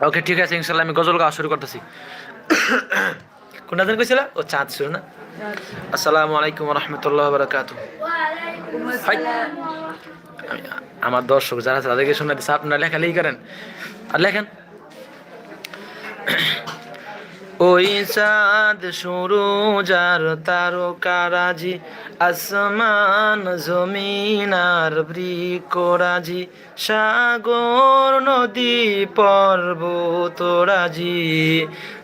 ওকে ঠিক আছে, ইনশাল্লাহ আমি গজল গাওয়া শুরু করতেছি। কোনটা দিন কইছিল? ও চাঁদ শুরু না। আসসালামু আলাইকুম রহমতুল্লাহ বারাকাতু। ওয়ালাইকুম হাই, আসসালাম। আমার দর্শক যারা আছে তাদেরকে শোনা দিচ্ছে, আপনারা লেখালেখি করেন আর লেখেন। ওই চাঁদ শুরু যার তারকারাজি, আসমান জমিন আর বৃক্ষরাজি, সাগর নদী পর্বতরাজি,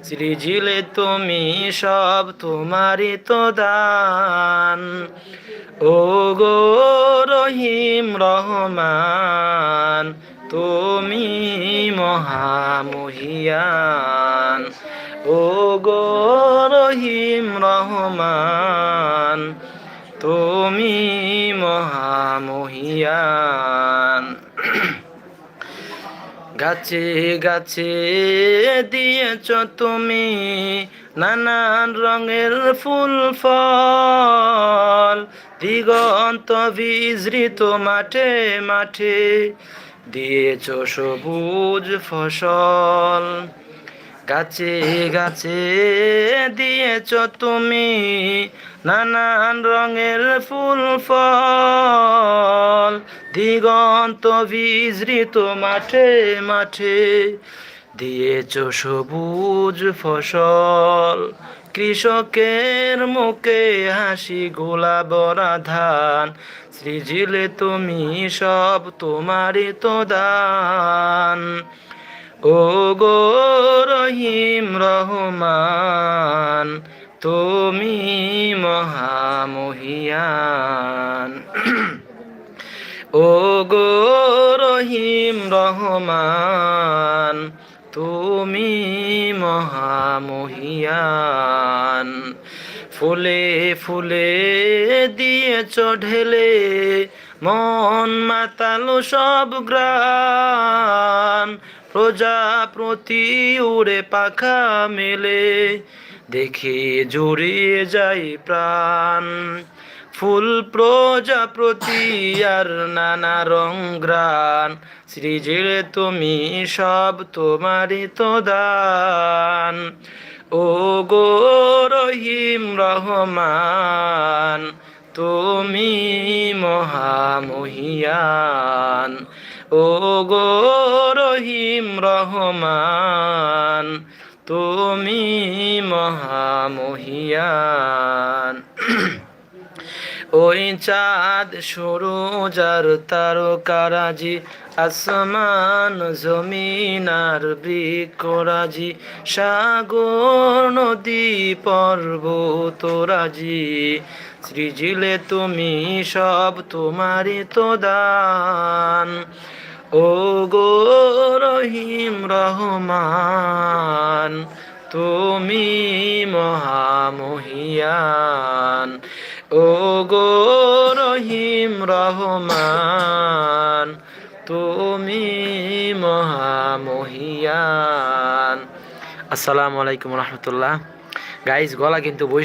সৃজিলে তুমি সব তোমারই তো দান। ও গো রহিম রহমান, তুমি মহামহিয়ান। ও গো রহিম রহমান, তুমি মহামহিয়ান। গাছে গাছে দিয়েছ তুমি নানান রঙের ফুল ফল, দিগন্ত বিজৃত মাঠে মাঠে দিয়েছ সবুজ ফসল। গাছে গাছে দিয়েছ তুমি নানান রঙের ফুল ফল, দিগন্ত বিজৃত মাঠে মাঠে দিয়েছ সবুজ ফসল। কৃষকের মুখে হাসি গোলা বরা ধান, সৃজিলে তুমি সব তোমারই তো দান। ও গো রহিম রহমান, তুমি মহামহিয়ান। ও গো রহিম রহমান, তুমি মহামহিয়ান। ফুলে ফুলে দিয়েছ ঢেলে মন মাতালো সব গ্রাম, প্রজাপতি উড়ে পাখা মেলে দেখে জুড়িয়ে যায় প্রাণ। ফুল প্রজাপতি আর নানা রং গ্রান, সৃজিলে তুমি সব তোমারই তো দান। ও গো রহিম রহমান, তুমি মহামহিয়ান। ও গো রহিম রহমান, তুমি মহামহিয়ান। ওই চাঁদ শুরু যার তারকারাজি, আসমান জমিন আর বৃক্ষরাজি, সাগর নদী পর্বতরাজি, সৃজিলে তুমি সব তোমারই তো দান। ও গো রহিম রহমান, তুমি মহামহিয়ান। ও গো রহিম রহমান, তুমি মহামহিয়ান। আসসালামু আলাইকুম রহমতুল্লাহ। গাইস, গলা কিন্তু বই